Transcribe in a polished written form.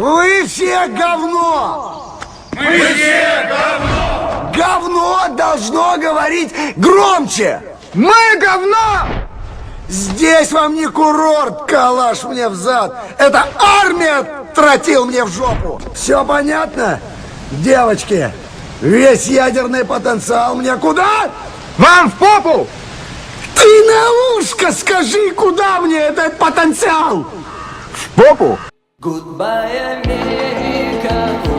Вы все говно! Мы все говно! Говно должно говорить громче! Мы говно! Здесь вам не курорт, калаш мне в зад. Это армия тротил мне в жопу. Все понятно? Девочки, весь ядерный потенциал мне куда? Вам в попу! Ты на ушко скажи, куда мне этот потенциал? В попу! Goodbye, America.